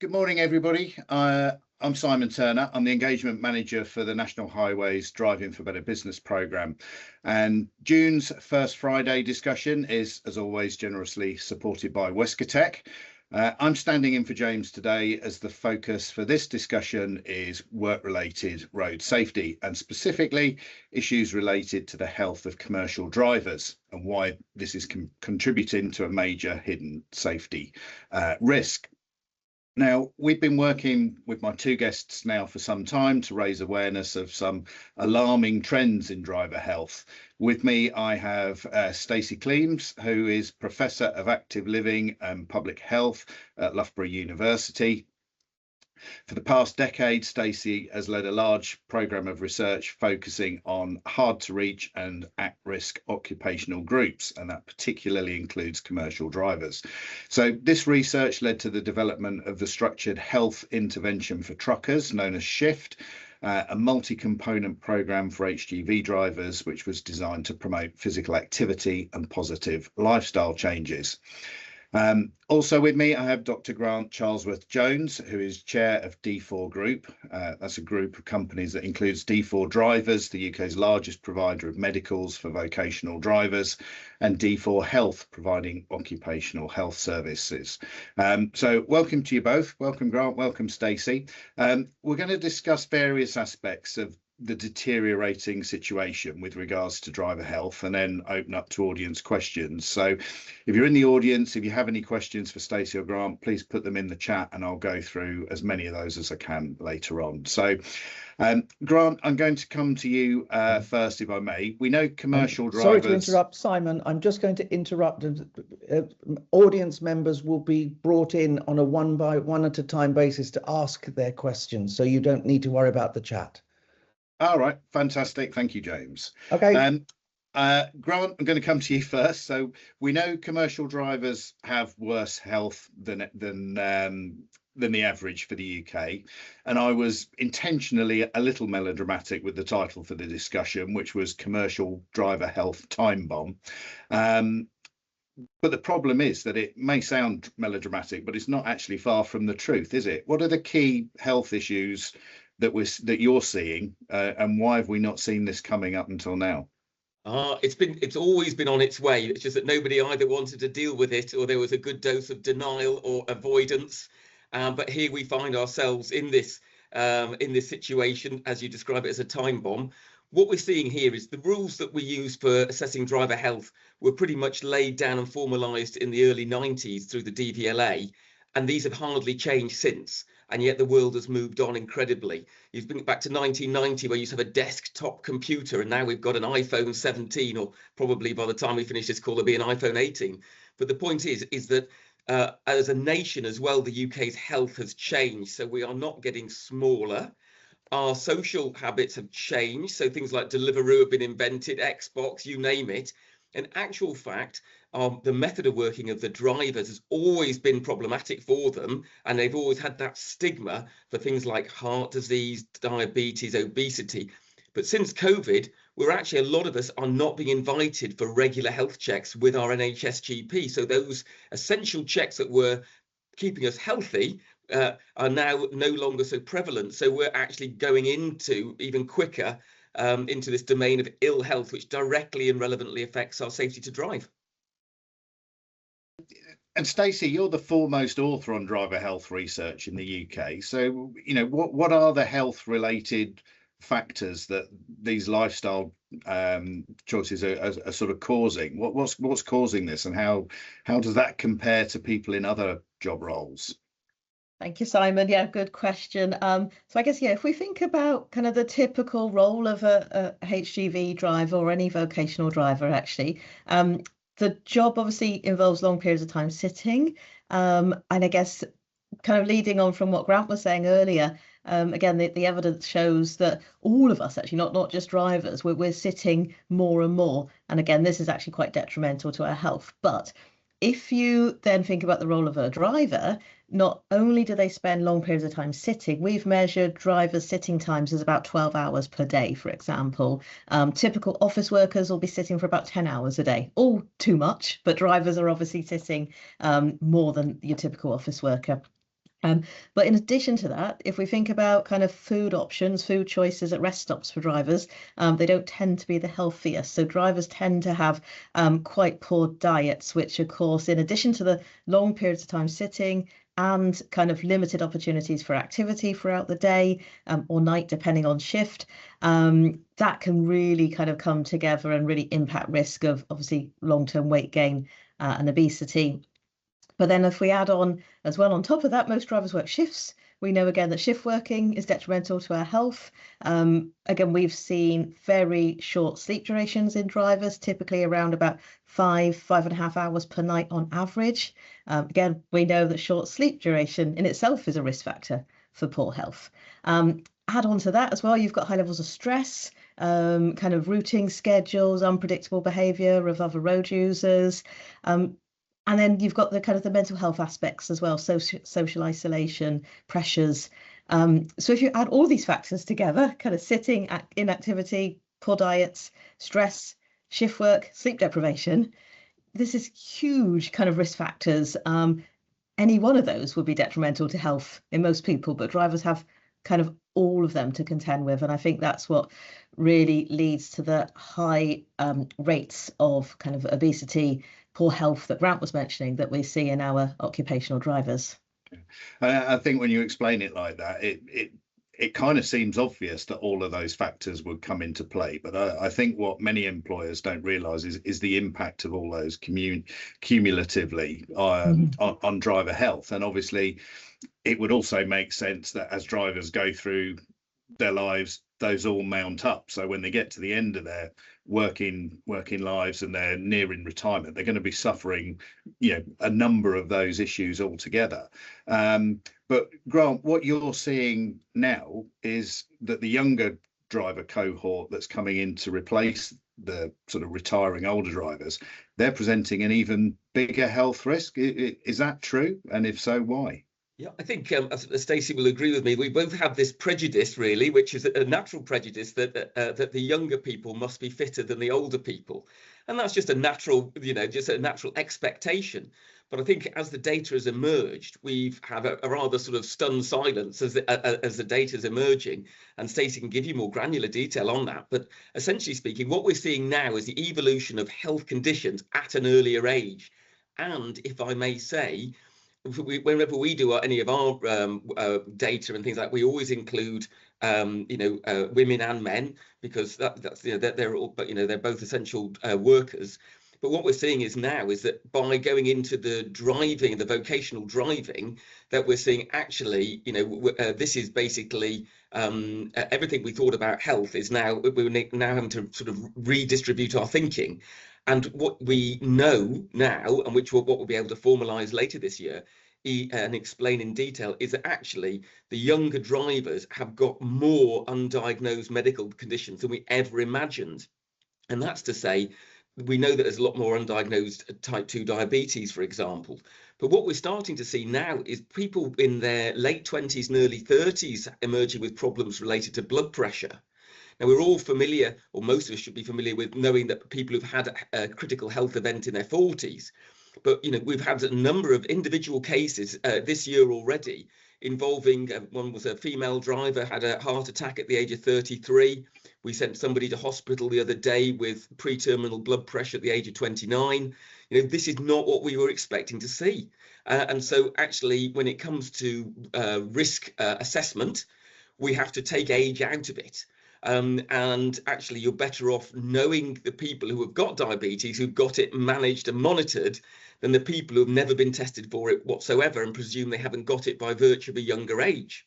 Good morning, everybody. I'm Simon Turner. I'm the Engagement Manager for the National Highways Driving for Better Business programme. And June's First Friday discussion is, as always, generously supported by Wescatec. I'm standing in for James today as the focus for this discussion is work-related road safety and specifically issues related to the health of commercial drivers and why this is contributing to a major hidden safety risk. Now, we've been working with my two guests now for some time to raise awareness of some alarming trends in driver health. With me, I have Stacey Clemes, who is Professor of Active Living and Public Health at Loughborough University. For the past decade, Stacey has led a large programme of research focusing on hard-to-reach and at-risk occupational groups, and that particularly includes commercial drivers. So this research led to the development of the Structured Health Intervention for Truckers, known as SHIFT, a multi-component programme for HGV drivers, which was designed to promote physical activity and positive lifestyle changes. Also with me, I have Dr. Grant Charlesworth-Jones, who is chair of D4 Group. That's a group of companies that includes D4 Drivers, the UK's largest provider of medicals for vocational drivers, and D4 Health, providing occupational health services. So welcome to you both. Welcome, Grant. Welcome, Stacey. We're going to discuss various aspects of the deteriorating situation with regards to driver health and then open up to audience questions. So if you're in the audience, if you have any questions for Stacey or Grant, please put them in the chat and I'll go through as many of those as I can later on. So Grant, I'm going to come to you first, if I may. We know commercial drivers... Sorry to interrupt, Simon. I'm just going to interrupt. Audience members will be brought in on a one at a time basis to ask their questions, so you don't need to worry about the chat. All right, fantastic. Thank you, James. Okay. Grant, I'm going to come to you first. So we know commercial drivers have worse health than the average for the UK. And I was intentionally a little melodramatic with the title for the discussion, which was Commercial Driver Health Time Bomb. But the problem is that it may sound melodramatic, but it's not actually far from the truth, is it? What are the key health issues that you're seeing, and why have we not seen this coming up until now? It's always been on its way. It's just that nobody either wanted to deal with it or there was a good dose of denial or avoidance. But here we find ourselves in this situation, as you describe it, as a time bomb. What we're seeing here is the rules that we use for assessing driver health were pretty much laid down and formalised in the early 90s through the DVLA, and these have hardly changed since. And yet the world has moved on incredibly. You think back to 1990, where you used to have a desktop computer, and now we've got an iPhone 17, or probably by the time we finish this call, there'll be an iPhone 18. But the point is that as a nation as well, the UK's health has changed. So we are not getting smaller. Our social habits have changed. So things like Deliveroo have been invented, Xbox, you name it. In actual fact, the method of working of the drivers has always been problematic for them, and they've always had that stigma for things like heart disease, diabetes, obesity. But since COVID, a lot of us are not being invited for regular health checks with our NHS GP. So those essential checks that were keeping us healthy are now no longer so prevalent. So we're actually going into even quicker into this domain of ill health, which directly and relevantly affects our safety to drive. And Stacey, you're the foremost author on driver health research in the UK. So, you know, what are the health related factors that these lifestyle choices are sort of causing? What's causing this, and how does that compare to people in other job roles? Thank you, Simon. Yeah, good question. So I guess, if we think about kind of the typical role of a HGV driver or any vocational driver, actually, the job obviously involves long periods of time sitting. And I guess kind of leading on from what Grant was saying earlier, again, the evidence shows that all of us, actually, not just drivers, we're sitting more and more. And again, this is actually quite detrimental to our health. But if you then think about the role of a driver, not only do they spend long periods of time sitting, we've measured drivers' sitting times as about 12 hours per day, for example. Typical office workers will be sitting for about 10 hours a day, all too much, but drivers are obviously sitting more than your typical office worker. But in addition to that, if we think about kind of food options, food choices at rest stops for drivers, they don't tend to be the healthiest. So drivers tend to have quite poor diets, which of course, in addition to the long periods of time sitting and kind of limited opportunities for activity throughout the day or night, depending on shift, that can really kind of come together and really impact risk of obviously long-term weight gain and obesity. But then if we add on as well, on top of that, most drivers work shifts. We know again that shift working is detrimental to our health. Again, we've seen very short sleep durations in drivers, typically around about 5.5 hours per night on average. Again, we know that short sleep duration in itself is a risk factor for poor health. Add on to that as well, you've got high levels of stress, kind of routing schedules, unpredictable behaviour of other road users. And then you've got the kind of the mental health aspects as well, social isolation, pressures. So if you add all these factors together, kind of sitting, inactivity, poor diets, stress, shift work, sleep deprivation, this is huge kind of risk factors. Any one of those would be detrimental to health in most people, but drivers have kind of all of them to contend with. And I think that's what really leads to the high rates of kind of obesity, poor health that Grant was mentioning that we see in our occupational drivers. I think when you explain it like that, it kind of seems obvious that all of those factors would come into play. But I think what many employers don't realise is the impact of all those cumulatively on driver health. And obviously, it would also make sense that as drivers go through their lives, those all mount up. So when they get to the end of their working lives and they're nearing retirement, they're going to be suffering, a number of those issues altogether. But Grant, what you're seeing now is that the younger driver cohort that's coming in to replace the sort of retiring older drivers, they're presenting an even bigger health risk. Is that true? And if so, why? Yeah, I think Stacey will agree with me. We both have this prejudice, really, which is a natural prejudice that the younger people must be fitter than the older people, and that's just a natural, just a natural expectation. But I think as the data has emerged, we've had a rather sort of stunned silence as the data is emerging, and Stacey can give you more granular detail on that. But essentially speaking, what we're seeing now is the evolution of health conditions at an earlier age, and if I may say, whenever we do any of our data and things like that, we always include women and men, because that's they're all, but they're both essential workers. But what we're seeing is that by going into the driving, the vocational driving, that we're seeing actually, this is basically everything we thought about health is we're now having to sort of redistribute our thinking. And what we know now, and what we'll be able to formalise later this year and explain in detail, is that actually the younger drivers have got more undiagnosed medical conditions than we ever imagined. And that's to say, we know that there's a lot more undiagnosed type 2 diabetes, for example. But what we're starting to see now is people in their late 20s and early 30s emerging with problems related to blood pressure. Now, we're all familiar, or most of us should be familiar with knowing that people who've had a critical health event in their 40s. But, we've had a number of individual cases this year already involving, one was a female driver, had a heart attack at the age of 33. We sent somebody to hospital the other day with pre-terminal blood pressure at the age of 29. This is not what we were expecting to see. And so actually, when it comes to risk assessment, we have to take age out of it. And actually, you're better off knowing the people who have got diabetes, who've got it managed and monitored, than the people who have never been tested for it whatsoever and presume they haven't got it by virtue of a younger age.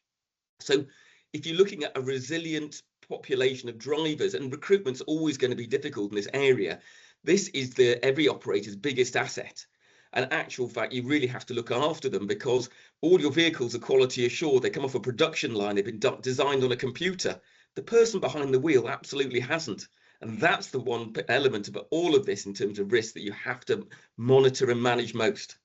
So if you're looking at a resilient population of drivers, and recruitment's always going to be difficult in this area, this is every operator's biggest asset. And actual fact, you really have to look after them, because all your vehicles are quality assured. They come off a production line. They've been designed on a computer. The person behind the wheel absolutely hasn't. And that's the one element about all of this in terms of risk that you have to monitor and manage most.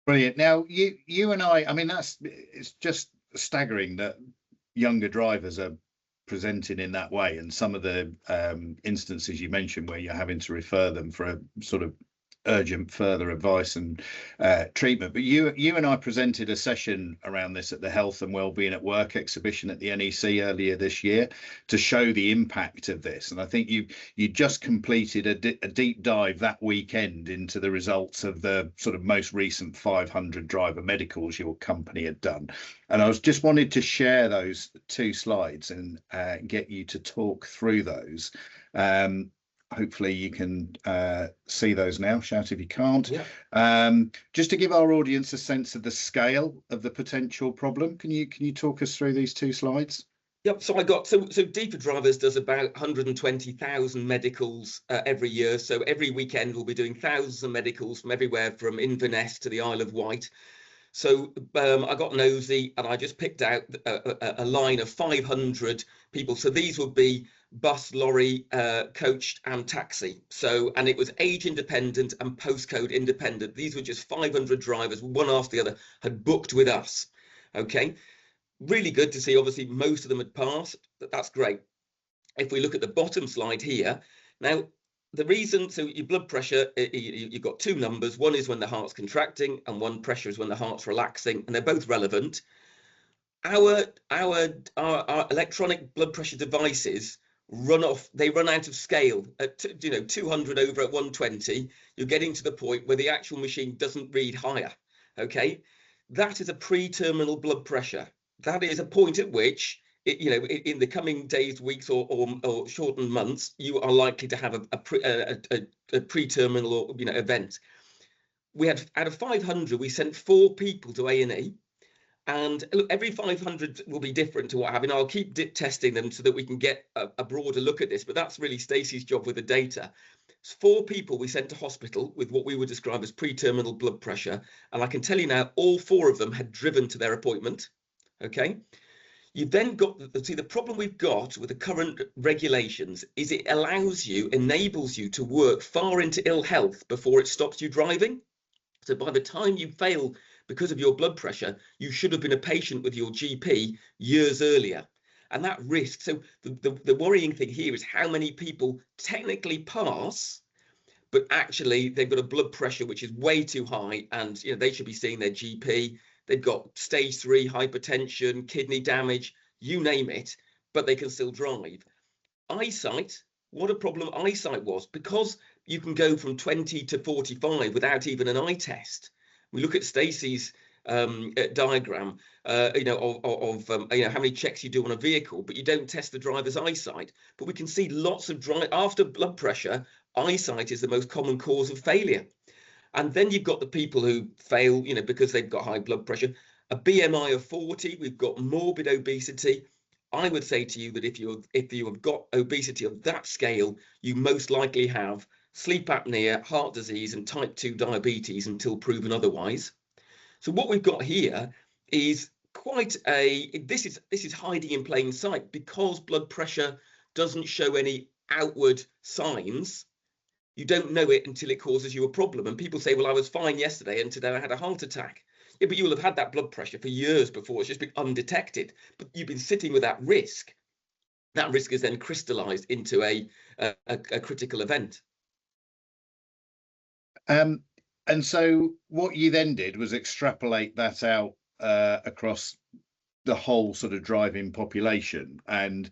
Brilliant. Now, you and I mean, it's just staggering that younger drivers are presenting in that way. And some of the instances you mentioned where you're having to refer them for a sort of urgent further advice and treatment. But you and I presented a session around this at the Health and Wellbeing at Work exhibition at the NEC earlier this year to show the impact of this. And I think you just completed a deep dive that weekend into the results of the sort of most recent 500 driver medicals your company had done. And I was just wanted to share those 2 slides and get you to talk through those. Hopefully you can see those now. Shout if you can't. Yeah. Just to give our audience a sense of the scale of the potential problem, can you talk us through these 2 slides? Yep. So I got so D for Drivers does about 120,000 medicals every year. So every weekend we'll be doing thousands of medicals from everywhere from Inverness to the Isle of Wight. So I got nosy and I just picked out a line of 500 people. So these would be bus, lorry, coach and taxi. So, and it was age independent and postcode independent. These were just 500 drivers, one after the other, had booked with us. Okay, really good to see. Obviously, most of them had passed, but that's great. If we look at the bottom slide here, now, the reason, so your blood pressure, you've got 2 numbers. One is when the heart's contracting and one pressure is when the heart's relaxing, and they're both relevant. Our electronic blood pressure devices run out of scale at 200 over at 120. You're getting to the point where the actual machine doesn't read higher. Okay, that is a pre-terminal blood pressure. That is a point at which in the coming days, weeks, or shortened months, you are likely to have a pre-terminal event. We had, out of 500, we sent 4 people to A&E, and look, every 500 will be different to what happened. I'll keep testing them so that we can get a broader look at this, but that's really Stacey's job with the data. It's 4 people we sent to hospital with what we would describe as pre-terminal blood pressure, and I can tell you now, all 4 of them had driven to their appointment. Okay. You've then got, see, the problem we've got with the current regulations is it enables you to work far into ill health before it stops you driving. So by the time you fail because of your blood pressure, you should have been a patient with your GP years earlier. And that risk, so the worrying thing here is how many people technically pass, but actually they've got a blood pressure which is way too high, and they should be seeing their GP. They've got stage 3 hypertension, kidney damage, you name it, but they can still drive. Eyesight, what a problem eyesight was, because you can go from 20 to 45 without even an eye test. We look at Stacey's diagram, of how many checks you do on a vehicle, but you don't test the driver's eyesight. But we can see lots of after blood pressure, eyesight is the most common cause of failure. And then you've got the people who fail, because they've got high blood pressure, a BMI of 40, we've got morbid obesity. I would say to you that if you have got obesity of that scale, you most likely have sleep apnea, heart disease, and type 2 diabetes until proven otherwise. So what we've got here is this is hiding in plain sight, because blood pressure doesn't show any outward signs. You don't know it until it causes you a problem. And people say, well, I was fine yesterday and today I had a heart attack. Yeah, but you will have had that blood pressure for years before. It's just been undetected. But you've been sitting with that risk. That risk is then crystallized into a critical event. And so what you then did was extrapolate that out across the whole sort of driving population. And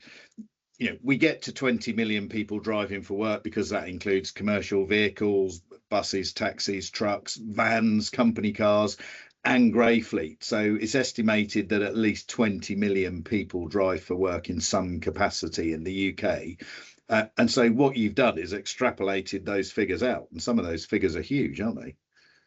we get to 20 million people driving for work, because that includes commercial vehicles, buses, taxis, trucks, vans, company cars, and grey fleet. So it's estimated that at least 20 million people drive for work in some capacity in the UK. And so what you've done is extrapolated those figures out, and some of those figures are huge, aren't they?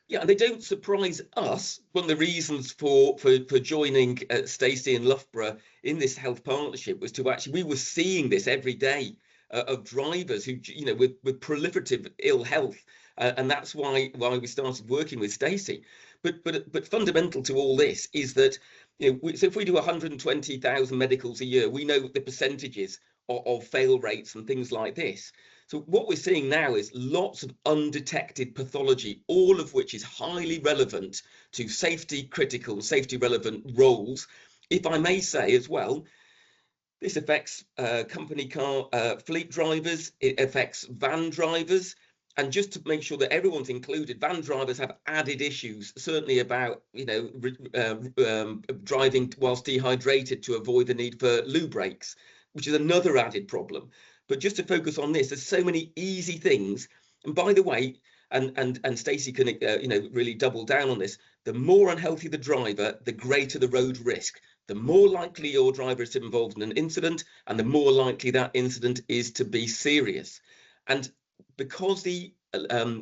Yeah, and they don't surprise us. One of the reasons for joining Stacey and Loughborough in this health partnership was to actually, we were seeing this every day of drivers who, with proliferative ill health, and that's why we started working with Stacey. But fundamental to all this is that so if we do 120,000 medicals a year, we know the percentages of fail rates and things like this. So what we're seeing now is lots of undetected pathology, all of which is highly relevant to safety critical, safety relevant roles. If I may say as well, this affects company car fleet drivers, it affects van drivers. And just to make sure that everyone's included, van drivers have added issues, certainly about, you know, driving whilst dehydrated to avoid the need for loo breaks, which is another added problem. But just to focus on this, there's so many easy things. And by the way, and Stacey can you know, really double down on this, the more unhealthy the driver, the greater the road risk. The more likely your driver is to be involved in an incident, and the more likely that incident is to be serious. And because the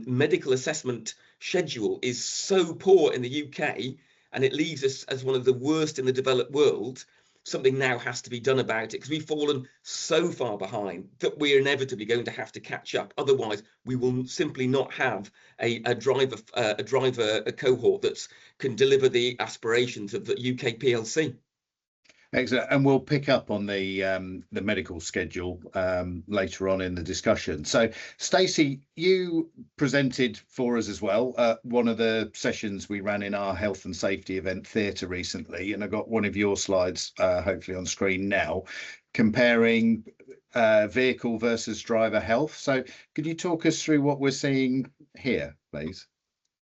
medical assessment schedule is so poor in the UK, and it leaves us as one of the worst in the developed world, something now has to be done about it, because we've fallen so far behind that we're inevitably going to have to catch up. Otherwise, we will simply not have a driver cohort that can deliver the aspirations of the UK PLC. Excellent, and we'll pick up on the medical schedule later on in the discussion. So, Stacey, you presented for us as well one of the sessions we ran in our health and safety event theatre recently, and I got one of your slides hopefully on screen now, comparing vehicle versus driver health. So, could you talk us through what we're seeing here, please?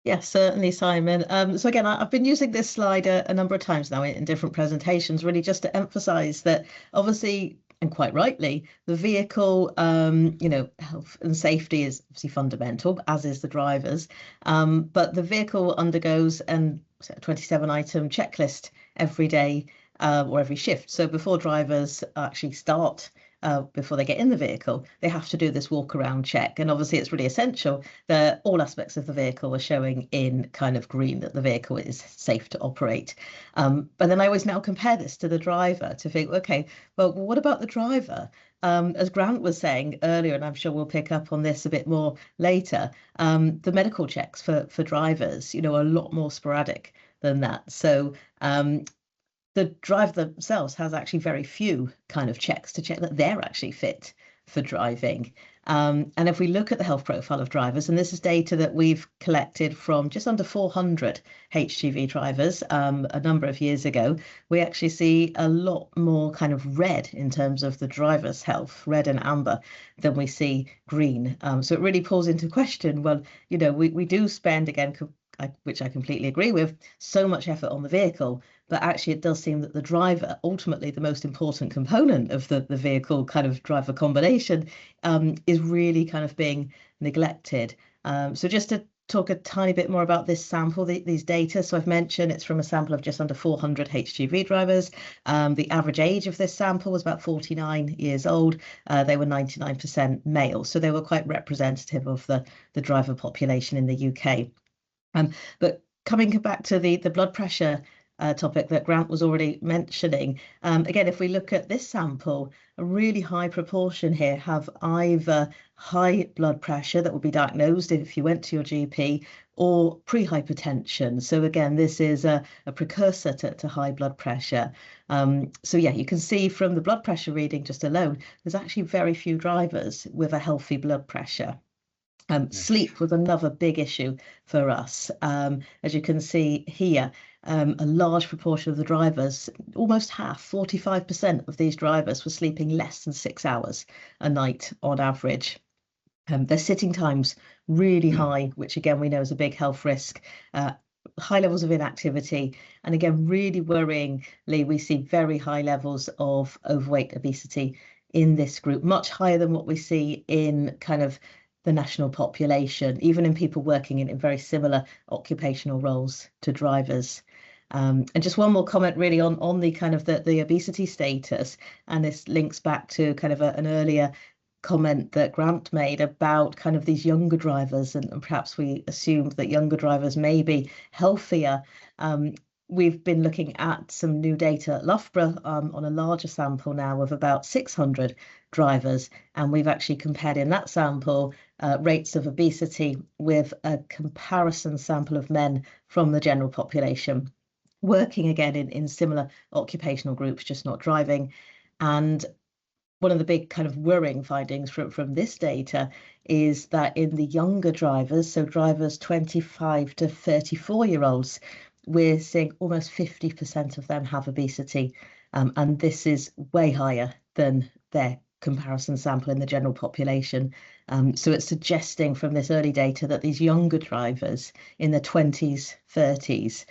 Yes, certainly, Simon. So again, I've been using this slide a number of times now in different presentations, really just to emphasize that obviously, and quite rightly, the vehicle, you know, health and safety is obviously fundamental, as is the drivers. But the vehicle undergoes a 27-item checklist every day or every shift. So before drivers actually start, before they get in the vehicle, they have to do this walk around check. And obviously it's really essential that all aspects of the vehicle are showing in kind of green, that the vehicle is safe to operate. But then I always now compare this to the driver to think, okay, well, what about the driver? As Grant was saying earlier, and I'm sure we'll pick up on this a bit more later, the medical checks for drivers, you know, are a lot more sporadic than that. So the driver themselves has actually very few kind of checks to check that they're actually fit for driving. And if we look at the health profile of drivers, and this is data that we've collected from just under 400 HGV drivers a number of years ago, we actually see a lot more kind of red in terms of the driver's health, red and amber, than we see green. So it really pulls into question, well, you know, we do spend, again, which I completely agree with, so much effort on the vehicle, but actually it does seem that the driver, ultimately the most important component of the vehicle kind of driver combination, is really kind of being neglected. So just to talk a tiny bit more about this sample, these data. So I've mentioned it's from a sample of just under 400 HGV drivers. The average age of this sample was about 49 years old. They were 99% male, so they were quite representative of the driver population in the UK. But coming back to the blood pressure topic that Grant was already mentioning, again, if we look at this sample, a really high proportion here have either high blood pressure that would be diagnosed if you went to your GP, or pre-hypertension. So again, this is a precursor to high blood pressure. So yeah, you can see from the blood pressure reading just alone, there's actually very few drivers with a healthy blood pressure. Sleep was another big issue for us. As you can see here, a large proportion of the drivers, almost half, 45% of these drivers were sleeping less than 6 hours a night on average. Their sitting times really high, which again we know is a big health risk. High levels of inactivity, and again, really worryingly, we see very high levels of overweight, obesity in this group, much higher than what we see in kind of the national population, even in people working in very similar occupational roles to drivers. And just one more comment really on the kind of the obesity status, and this links back to kind of an earlier comment that Grant made about kind of these younger drivers, and perhaps we assumed that younger drivers may be healthier. We've been looking at some new data at Loughborough on a larger sample now of about 600 drivers, and we've actually compared in that sample rates of obesity with a comparison sample of men from the general population, working again in similar occupational groups, just not driving. And one of the big kind of worrying findings from this data is that in the younger drivers, so drivers 25 to 34-year-olds, we're seeing almost 50% of them have obesity, and this is way higher than their comparison sample in the general population. So it's suggesting from this early data that these younger drivers in their 20s, 30s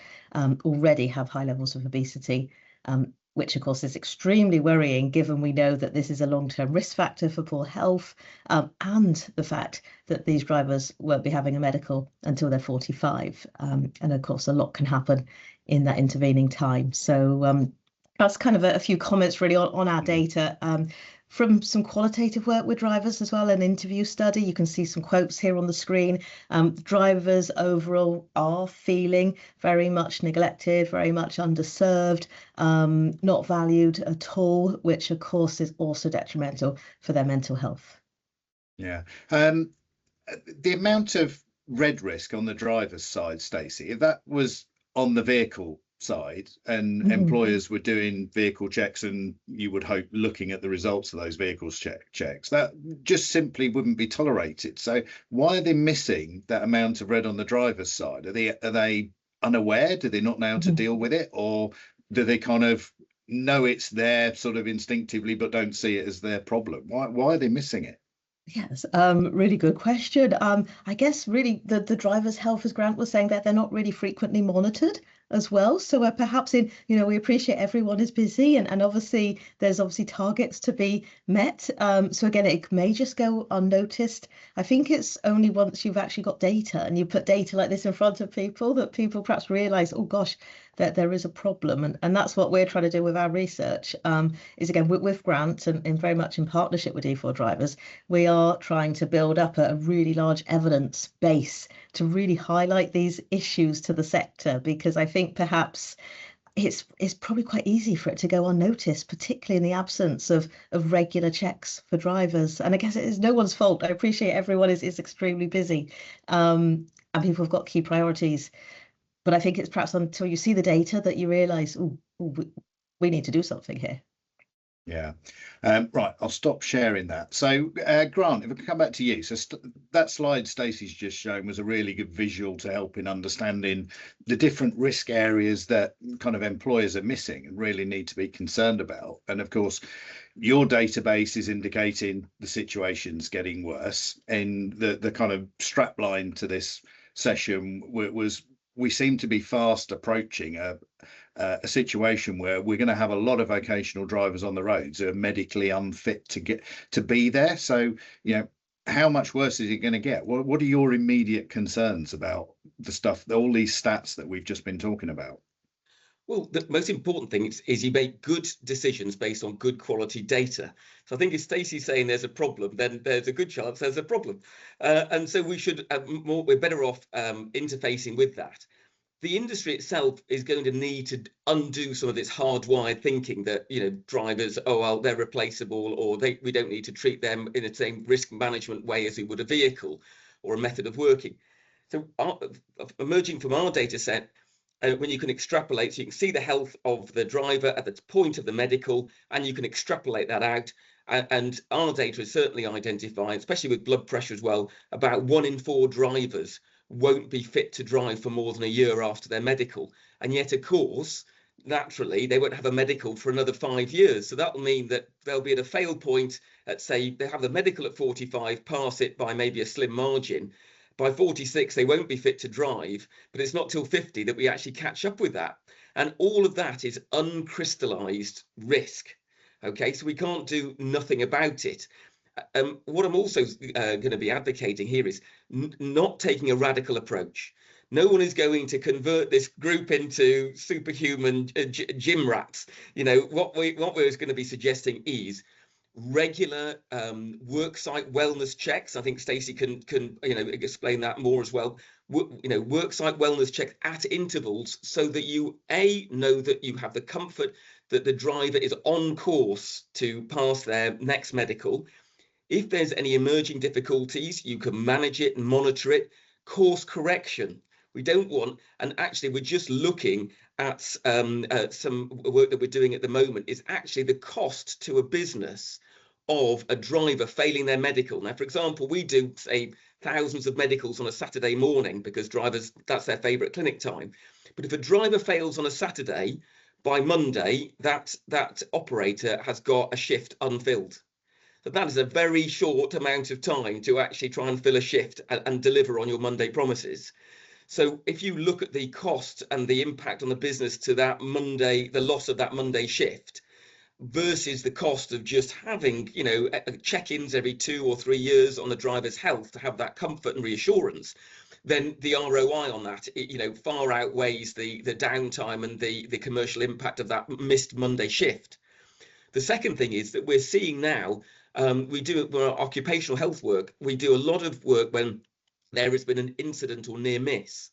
already have high levels of obesity, which of course is extremely worrying given we know that this is a long-term risk factor for poor health, and the fact that these drivers won't be having a medical until they're 45. And of course, a lot can happen in that intervening time. So that's kind of a few comments really on our data. From some qualitative work with drivers as well, an interview study, you can see some quotes here on the screen. Drivers overall are feeling very much neglected, very much underserved, not valued at all, which of course is also detrimental for their mental health. Yeah. The amount of red risk on the driver's side, Stacey, if that was on the vehicle side and employers were doing vehicle checks and you would hope looking at the results of those vehicles checks, that just simply wouldn't be tolerated. So why are they missing that amount of red on the driver's side? Are they unaware? Do they not know how to deal with it, or do they kind of know it's there sort of instinctively but don't see it as their problem? Why are they missing it? Yes, really good question. I guess really the driver's health, as Grant was saying, that they're not really frequently monitored as well. So perhaps we appreciate everyone is busy and obviously there's targets to be met. So again, it may just go unnoticed. I think it's only once you've actually got data and you put data like this in front of people that people perhaps realize, oh gosh, that there is a problem. And that's what we're trying to do with our research, is again with Grant and very much in partnership with E4 Drivers, we are trying to build up a really large evidence base to really highlight these issues to the sector, because I think perhaps it's probably quite easy for it to go unnoticed, particularly in the absence of regular checks for drivers. And I guess it is no one's fault. I appreciate everyone is extremely busy, and people have got key priorities. But I think it's perhaps until you see the data that you realise, we need to do something here. Yeah. Right, I'll stop sharing that. So Grant, if I can come back to you. So that slide Stacey's just shown was a really good visual to help in understanding the different risk areas that kind of employers are missing and really need to be concerned about. And of course, your database is indicating the situation's getting worse. And the kind of strapline to this session was we seem to be fast approaching a situation where we're going to have a lot of vocational drivers on the roads who are medically unfit to be there. So, how much worse is it going to get? What are your immediate concerns about the stuff, all these stats that we've just been talking about? Well, the most important thing is you make good decisions based on good quality data. So I think if Stacey's saying there's a problem, then there's a good chance there's a problem. And so we're better off interfacing with that. The industry itself is going to need to undo some of its hardwired thinking that, drivers, they're replaceable, or we don't need to treat them in the same risk management way as we would a vehicle or a method of working. So emerging from our data set, when you can extrapolate, so you can see the health of the driver at the point of the medical, and you can extrapolate that out. And our data is certainly identifying, especially with blood pressure as well, about 1 in 4 drivers won't be fit to drive for more than a year after their medical. And yet, of course, naturally, they won't have a medical for another 5 years. So that will mean that they'll be at a fail point at, say, they have the medical at 45, pass it by maybe a slim margin. By 46, they won't be fit to drive, but it's not till 50 that we actually catch up with that. And all of that is uncrystallized risk. Okay, so we can't do nothing about it. What I'm also going to be advocating here is not taking a radical approach. No one is going to convert this group into superhuman gym rats. What we're going to be suggesting is regular worksite wellness checks. I think Stacey can explain that more as well. Worksite wellness checks at intervals, so that you know that you have the comfort that the driver is on course to pass their next medical. If there's any emerging difficulties, you can manage it and monitor it. Course correction. We don't want, and actually we're just looking at some work that we're doing at the moment, is actually the cost to a business of a driver failing their medical. Now, for example, we do, say, thousands of medicals on a Saturday morning because drivers, that's their favourite clinic time. But if a driver fails on a Saturday, by Monday, that operator has got a shift unfilled. that is a very short amount of time to actually try and fill a shift and deliver on your Monday promises. So if you look at the cost and the impact on the business to that Monday, the loss of that Monday shift, versus the cost of just having, you know, check-ins every 2 or 3 years on the driver's health to have that comfort and reassurance, then the ROI on that, you know, far outweighs the downtime and the commercial impact of that missed Monday shift. The second thing is that we're seeing now, we do our occupational health work, we do a lot of work when there has been an incident or near miss,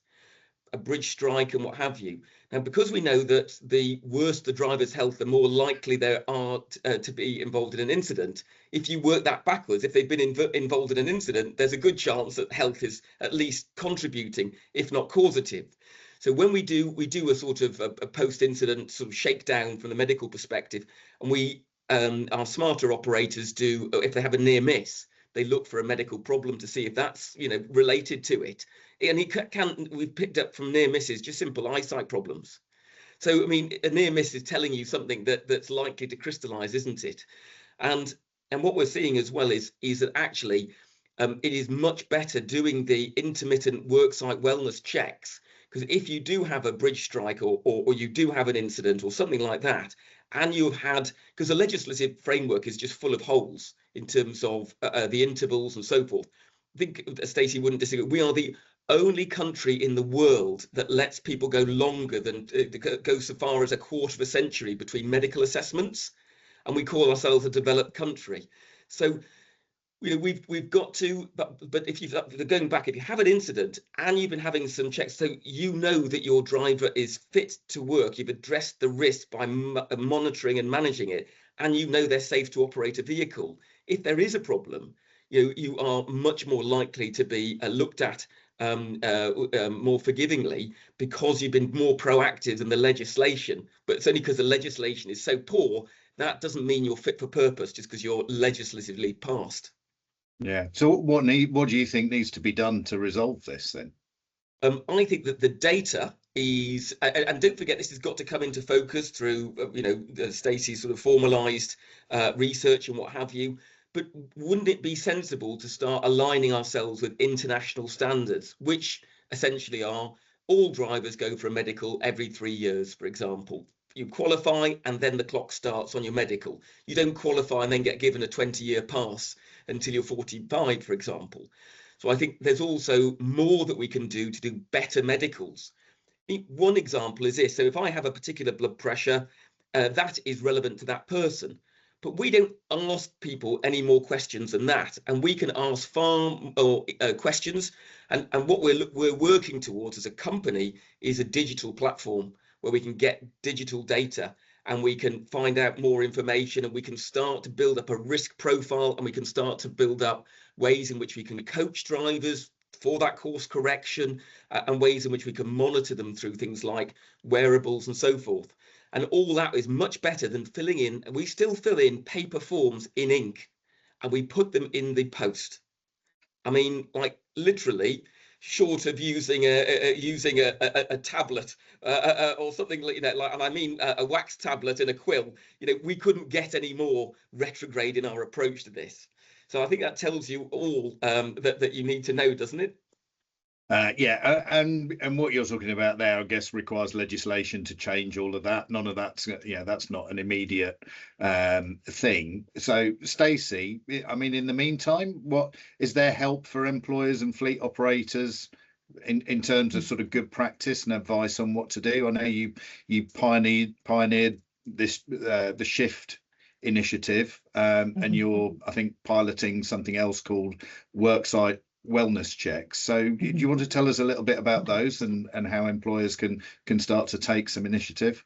a bridge strike and what have you. Now, because we know that the worse the driver's health, the more likely they are to be involved in an incident. If you work that backwards, if they've been involved in an incident, there's a good chance that health is at least contributing, if not causative. So when we do a sort of a post-incident sort of shakedown from the medical perspective, and we our smarter operators do, if they have a near miss, they look for a medical problem to see if that's, you know, related to it. And we've picked up from near misses just simple eyesight problems. So, I mean, a near miss is telling you something that's likely to crystallize, isn't it? And what we're seeing as well is that actually it is much better doing the intermittent worksite wellness checks, because if you do have a bridge strike or you do have an incident or something like that, and you've had, because the legislative framework is just full of holes in terms of the intervals and so forth. I think Stacey wouldn't disagree. We are the only country in the world that lets people go longer than go so far as a quarter of a century between medical assessments, and we call ourselves a developed country. So, you know, we've got to, but if you've going back, if you have an incident and you've been having some checks, so you know that your driver is fit to work, you've addressed the risk by monitoring and managing it, and you know they're safe to operate a vehicle. If there is a problem, you are much more likely to be looked at more forgivingly, because you've been more proactive than the legislation. But it's only because the legislation is so poor, that doesn't mean you're fit for purpose just because you're legislatively passed. Yeah. So what do you think needs to be done to resolve this then? I think that the data is, and don't forget, this has got to come into focus through, you know, Stacey's sort of formalized research and what have you. But wouldn't it be sensible to start aligning ourselves with international standards, which essentially are all drivers go for a medical every 3 years, for example. You qualify and then the clock starts on your medical. You don't qualify and then get given a 20-year pass until you're 45, for example. So I think there's also more that we can do to do better medicals. One example is this. So if I have a particular blood pressure, that is relevant to that person. But we don't ask people any more questions than that, and we can ask far more questions. And what we're working towards as a company is a digital platform where we can get digital data and we can find out more information, and we can start to build up a risk profile, and we can start to build up ways in which we can coach drivers for that course correction, and ways in which we can monitor them through things like wearables and so forth. And all that is much better than filling in. We still fill in paper forms in ink and we put them in the post. I mean, like literally, short of using a tablet or something like that, and I mean a wax tablet and a quill, you know, we couldn't get any more retrograde in our approach to this. So I think that tells you all that you need to know, doesn't it? Yeah, and what you're talking about there, I guess, requires legislation to change all of that. None of that's, yeah, that's not an immediate thing. So, Stacey, I mean, in the meantime, what is there help for employers and fleet operators in terms of sort of good practice and advice on what to do? I know you pioneered this the shift initiative, and you're, I think, piloting something else called worksite wellness checks. So do you want to tell us a little bit about those and how employers can start to take some initiative?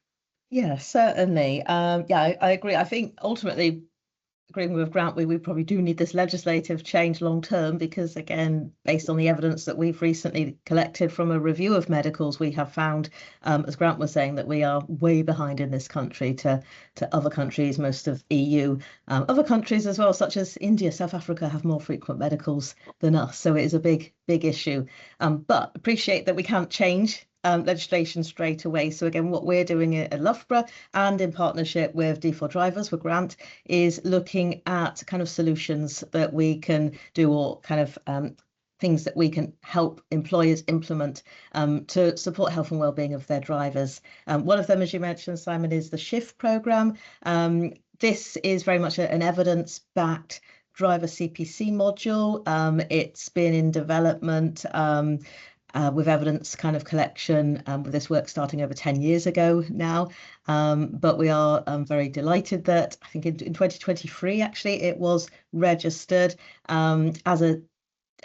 Yeah, certainly. Yeah, I agree. I think ultimately, agreeing with Grant, we probably do need this legislative change long term, because again, based on the evidence that we've recently collected from a review of medicals, we have found, as Grant was saying, that we are way behind in this country to other countries, most of EU. Other countries as well, such as India, South Africa, have more frequent medicals than us. So it is a big issue. But appreciate that we can't change legislation straight away. So again, what we're doing at Loughborough and in partnership with D4 Drivers with Grant is looking at kind of solutions that we can do, or kind of things that we can help employers implement to support health and well-being of their drivers. One of them, as you mentioned, Simon, is the SHIFT programme. This is very much an evidence-backed driver CPC module. It's been in development with evidence kind of collection, with this work starting over 10 years ago now. But we are very delighted that I think in 2023, actually, it was registered as a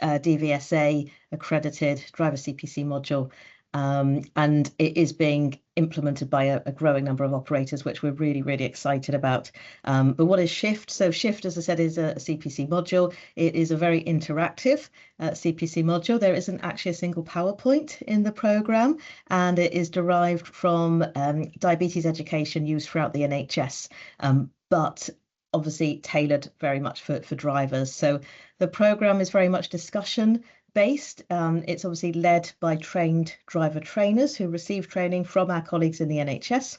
DVSA accredited driver CPC module. And it is being implemented by a growing number of operators, which we're really, really excited about. But what is SHIFT? So SHIFT, as I said, is a CPC module. It is a very interactive CPC module. There isn't actually a single PowerPoint in the programme, and it is derived from diabetes education used throughout the NHS, but obviously tailored very much for drivers. So the programme is very much discussion based. It's obviously led by trained driver trainers who receive training from our colleagues in the NHS.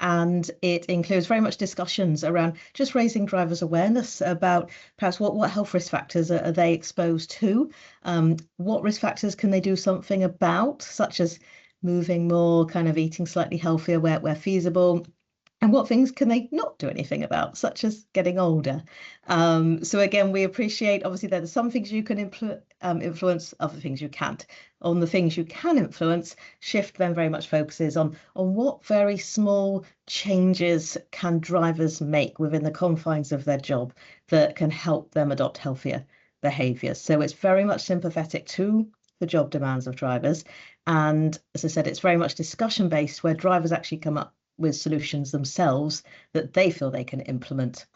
And it includes very much discussions around just raising drivers' awareness about perhaps what health risk factors are they exposed to, what risk factors can they do something about, such as moving more, kind of eating slightly healthier where feasible, and what things can they not do anything about, such as getting older. So again, we appreciate, obviously, there's some things you can influence, other things you can't. On the things you can influence, SHIFT then very much focuses on what very small changes can drivers make within the confines of their job that can help them adopt healthier behaviours. So it's very much sympathetic to the job demands of drivers. And as I said, it's very much discussion based, where drivers actually come up with solutions themselves that they feel they can implement.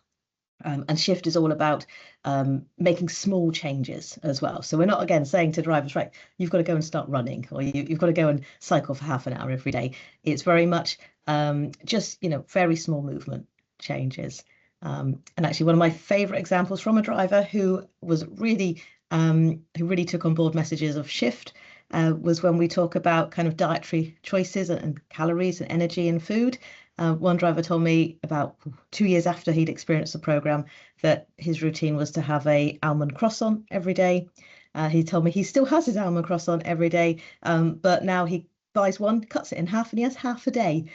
And SHIFT is all about making small changes as well. So we're not, again, saying to drivers, right, you've got to go and start running, or you've got to go and cycle for half an hour every day. It's very much just, very small movement changes. And actually, one of my favourite examples from a driver who was really, who really took on board messages of SHIFT was when we talk about kind of dietary choices and calories and energy and food. One driver told me about 2 years after he'd experienced the programme that his routine was to have a almond croissant every day. He told me he still has his almond croissant every day, but now he buys one, cuts it in half, and he has half a day.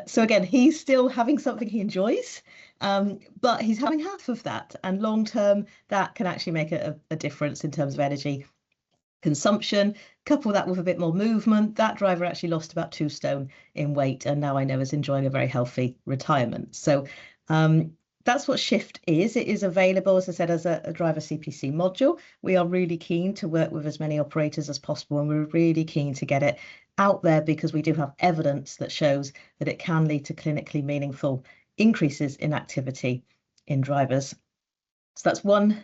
So again, he's still having something he enjoys, but he's having half of that. And long term, that can actually make a difference in terms of energy consumption. Couple that with a bit more movement, that driver actually lost about 2 stone in weight, and now I know is enjoying a very healthy retirement. So that's what SHIFT is. It is available, as I said, as a driver CPC module. We are really keen to work with as many operators as possible, and we're really keen to get it out there because we do have evidence that shows that it can lead to clinically meaningful increases in activity in drivers. So that's one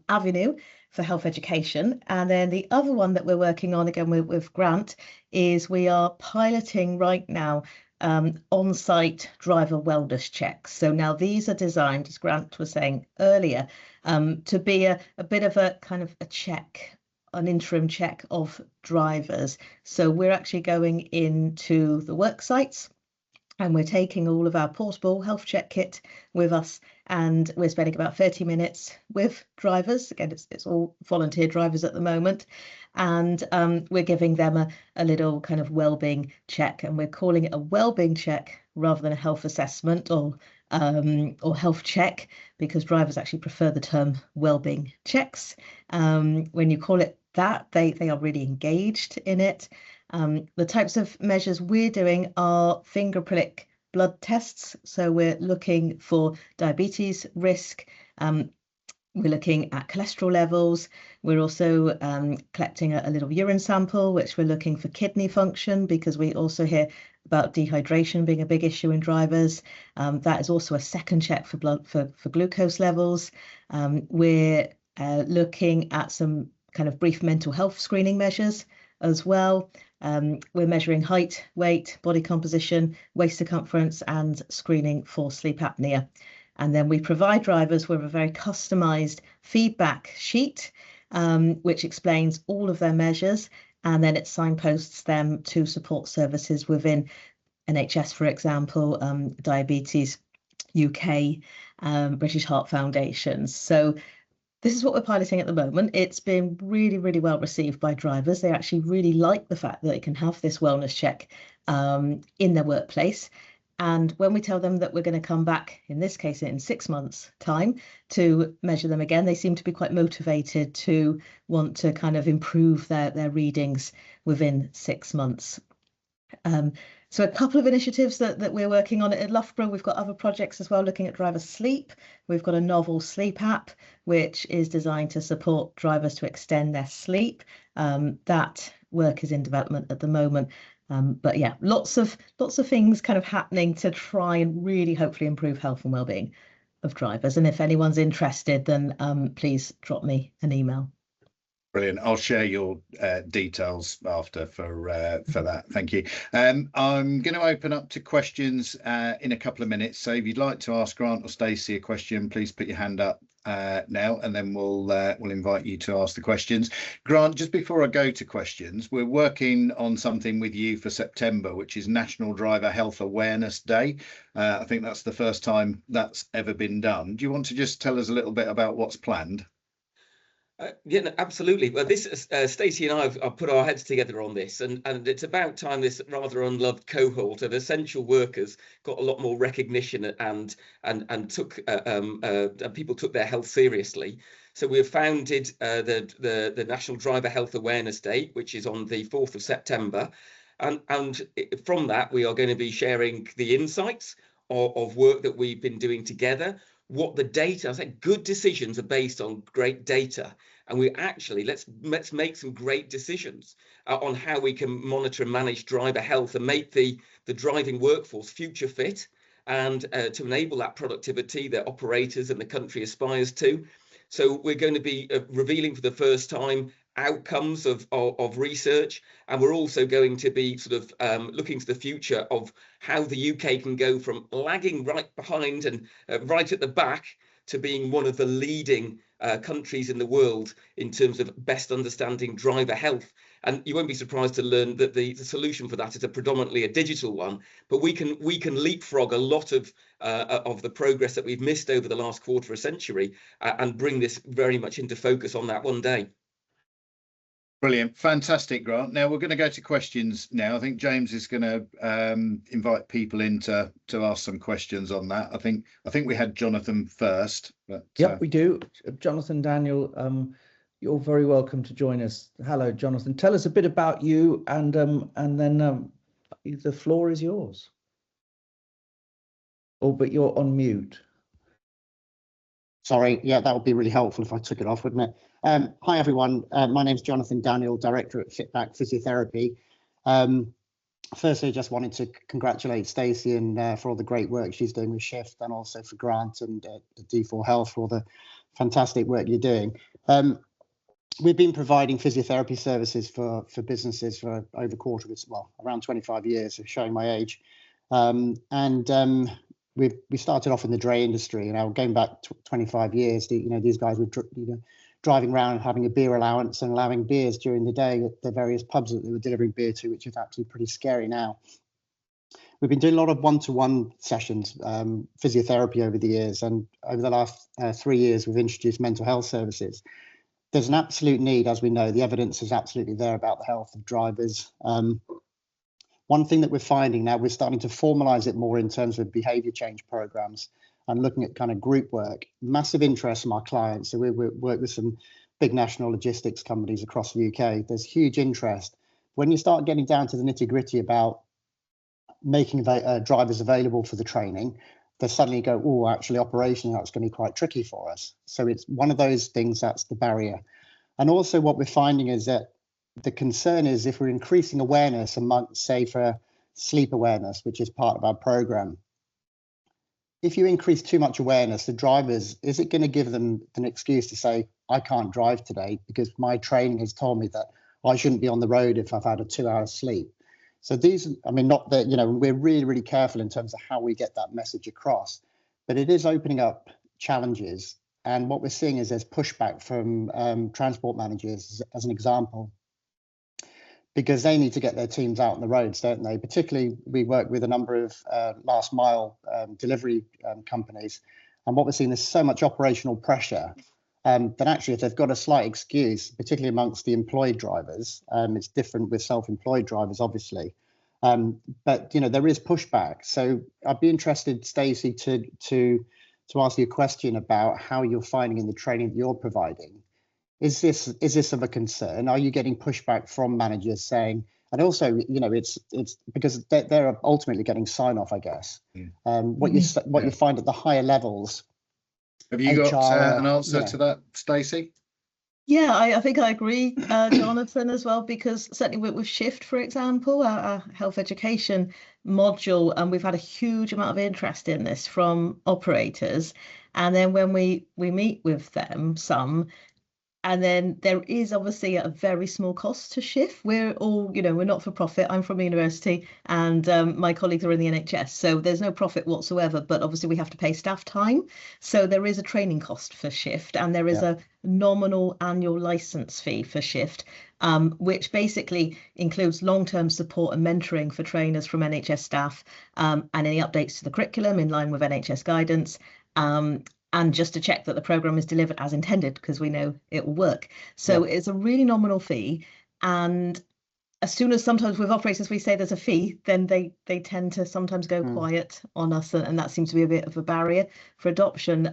avenue for health education. And then the other one that we're working on, again with Grant, is we are piloting right now on-site driver wellness checks. So now these are designed, as Grant was saying earlier, to be a bit of a kind of a check, an interim check of drivers. So we're actually going into the work sites, and we're taking all of our portable health check kit with us, and we're spending about 30 minutes with drivers. Again, it's all volunteer drivers at the moment, and we're giving them a little kind of well-being check, and we're calling it a well-being check rather than a health assessment or health check, because drivers actually prefer the term well-being checks. When you call it that, they are really engaged in it. The types of measures we're doing are finger prick blood tests. So we're looking for diabetes risk. We're looking at cholesterol levels. We're also collecting a little urine sample, which we're looking for kidney function, because we also hear about dehydration being a big issue in drivers. That is also a second check for blood for glucose levels. We're looking at some kind of brief mental health screening measures as well. We're measuring height, weight, body composition, waist circumference, and screening for sleep apnea. And then we provide drivers with a very customised feedback sheet, which explains all of their measures and then it signposts them to support services within NHS, for example, Diabetes UK, British Heart Foundation. So this is what we're piloting at the moment. It's been really, really well received by drivers. They actually really like the fact that they can have this wellness check in their workplace. And when we tell them that we're going to come back, in this case, in 6 months' time, to measure them again, they seem to be quite motivated to want to kind of improve their readings within 6 months. So a couple of initiatives that we're working on at Loughborough. We've got other projects as well looking at driver sleep. We've got a novel sleep app, which is designed to support drivers to extend their sleep. That work is in development at the moment. But yeah, lots of things kind of happening to try and really hopefully improve health and well-being of drivers. And if anyone's interested, then please drop me an email. Brilliant. I'll share your details after for that. Thank you. I'm going to open up to questions in a couple of minutes. So if you'd like to ask Grant or Stacey a question, please put your hand up now, and then we'll invite you to ask the questions. Grant, just before I go to questions, we're working on something with you for September, which is National Driver Health Awareness Day. I think that's the first time that's ever been done. Do you want to just tell us a little bit about what's planned? Yeah, no, absolutely. Well, this Stacey and I have put our heads together on this, and it's about time this rather unloved cohort of essential workers got a lot more recognition and took people took their health seriously. So we have founded the National Driver Health Awareness Day, which is on the 4th of September, and from that we are going to be sharing the insights of work that we've been doing together. What the data, I said, good decisions are based on great data, and we actually let's make some great decisions on how we can monitor and manage driver health and make the driving workforce future fit, and to enable that productivity that operators and the country aspires to. So we're going to be revealing for the first time outcomes of research, and we're also going to be sort of looking to the future of how the UK can go from lagging right behind and right at the back to being one of the leading countries in the world in terms of best understanding driver health. And you won't be surprised to learn that the solution for that is predominantly a digital one, but we can leapfrog a lot of the progress that we've missed over the last quarter of a century and bring this very much into focus on that one day. Brilliant. Fantastic, Grant. Now we're going to go to questions now. I think James is going to invite people in to ask some questions on that. I think we had Jonathan first. But, yep, we do. Jonathan Daniel, you're very welcome to join us. Hello, Jonathan. Tell us a bit about you, and then the floor is yours. Oh, but you're on mute. Sorry, yeah, that would be really helpful if I took it off, wouldn't it? Hi, everyone. My name's Jonathan Daniel, Director at Fitback Physiotherapy. Firstly, I just wanted to congratulate Stacey and for all the great work she's doing with Shift, and also for Grant and D4 Health for all the fantastic work you're doing. We've been providing physiotherapy services for businesses for over around 25 years, showing my age. We started off in the dray industry, and going back 25 years, these guys were driving around having a beer allowance and allowing beers during the day at the various pubs that they were delivering beer to, which is actually pretty scary now. We've been doing a lot of one-to-one sessions, physiotherapy over the years, and over the last 3 years, we've introduced mental health services. There's an absolute need, as we know, the evidence is absolutely there about the health of drivers. One thing that we're finding now, we're starting to formalize it more in terms of behavior change programs and looking at kind of group work. Massive interest from our clients. So we work with some big national logistics companies across the UK. There's huge interest. When you start getting down to the nitty gritty about making drivers available for the training, they suddenly go, oh, actually operationally, that's going to be quite tricky for us. So it's one of those things that's the barrier. And also what we're finding is that the concern is if we're increasing awareness amongst, say, for sleep awareness, which is part of our program, if you increase too much awareness, the drivers, is it going to give them an excuse to say, I can't drive today because my training has told me that I shouldn't be on the road if I've had a 2-hour sleep? So these, I mean, not that, we're really, really careful in terms of how we get that message across, but it is opening up challenges. And what we're seeing is there's pushback from transport managers, as an example. because they need to get their teams out on the roads, don't they? Particularly, we work with a number of last mile delivery companies, and what we're seeing is so much operational pressure that actually, if they've got a slight excuse, particularly amongst the employed drivers, it's different with self-employed drivers, obviously. But there is pushback. So I'd be interested, Stacey, to ask you a question about how you're finding in the training that you're providing. Is this of a concern? Are you getting pushback from managers saying, and also, it's because they're ultimately getting sign off, I guess. What you find at the higher levels. Have you got an answer to that, Stacey? Yeah, I think I agree, Jonathan, as well, because certainly with Shift, for example, our health education module, and we've had a huge amount of interest in this from operators. And then when we meet with them, and then there is obviously a very small cost to Shift. We're all, we're not for profit. I'm from a university and my colleagues are in the NHS. So there's no profit whatsoever, but obviously we have to pay staff time. So there is a training cost for Shift, and there is a nominal annual license fee for Shift, which basically includes long-term support and mentoring for trainers from NHS staff, and any updates to the curriculum in line with NHS guidance. And just to check that the programme is delivered as intended, because we know it will work. So it's a really nominal fee. And as soon as sometimes with operators we say there's a fee, then they tend to sometimes go quiet on us. And that seems to be a bit of a barrier for adoption.